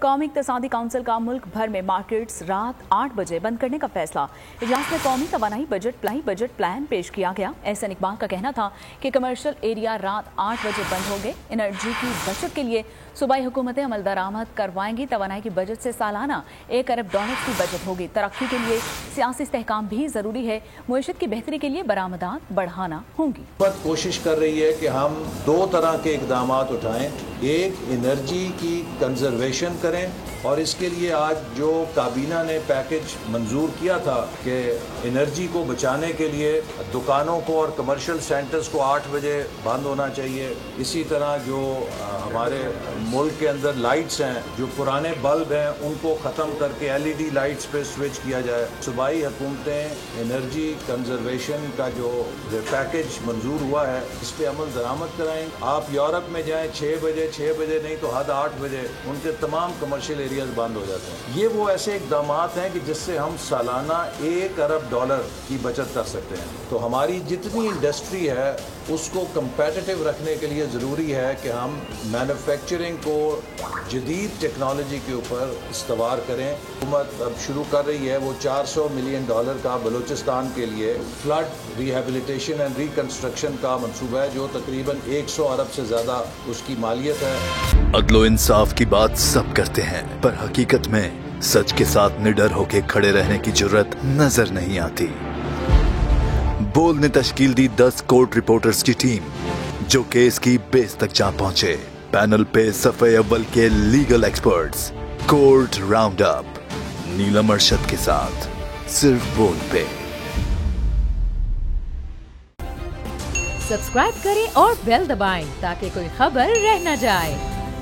قومی اقتصادی کونسل کا ملک بھر میں مارکیٹس رات 8 بجے بند کرنے کا فیصلہ۔ اجلاس میں قومی توانائی بجٹ پلان پیش کیا گیا۔ احسن اقبال کا کہنا تھا کہ کمرشل ایریا رات 8 بجے بند ہوں گے۔ انرجی کی بچت کے لیے صوبائی حکومتیں عمل درآمد کروائیں گی۔ توانائی کی بجٹ سے سالانہ $1 ارب کی بچت ہوگی۔ ترقی کے لیے سیاسی استحکام بھی ضروری ہے۔ معیشت کی بہتری کے لیے برآمدات بڑھانا ہوں گی۔ کوشش کر رہی ہے کہ ہم 2 طرح کے اقدامات اٹھائیں۔ ایک انرجی کی کنزرویشن کریں اور اس کے لیے آج جو کابینہ نے پیکج منظور کیا تھا کہ انرجی کو بچانے کے لیے دکانوں کو اور کمرشل سینٹرز کو 8 بجے بند ہونا چاہیے۔ اسی طرح جو ہمارے ملک کے اندر لائٹس ہیں، جو پرانے بلب ہیں، ان کو ختم کر کے LED لائٹس پہ سوئچ کیا جائے۔ صوبائی حکومتیں انرجی کنزرویشن کا جو پیکج منظور ہوا ہے اس پہ عمل درآمد کرائیں۔ آپ یورپ میں جائیں 6 بجے نہیں تو حد 8 بجے ان کے تمام کمرشل ایریاز بند ہو جاتے ہیں۔ یہ وہ ایسے اقدامات ہیں کہ جس سے ہم سالانہ $1 ارب کی بچت کر سکتے ہیں۔ تو ہماری جتنی انڈسٹری ہے اس کو کمپیٹیٹیو رکھنے کے لیے ضروری ہے کہ ہم مینوفیکچرنگ کو جدید ٹیکنالوجی کے اوپر استوار کریں۔ حکومت اب شروع کر رہی ہے وہ $400 ملین کا بلوچستان کے لیے فلڈ ریہیبلیٹیشن اینڈ ریکنسٹرکشن کا منصوبہ ہے، جو تقریباً 100 ارب سے زیادہ اس کی مالیت ہے۔ عدل و انصاف کی بات سب کرتے ہیں، پر حقیقت میں سچ کے ساتھ نڈر ہو کے کھڑے رہنے کی جرت نظر نہیں آتی۔ بول نے تشکیل دی 10 کورٹ رپورٹرز کی ٹیم، جو کیس کی بیس تک جا پہنچے۔ پینل پہ صفحے اول کے legal experts. Court round up Neelam Arshad کے ساتھ، صرف بول پہ۔ سبسکرائب کریں اور بیل دبائیں تاکہ کوئی خبر رہ نہ جائے۔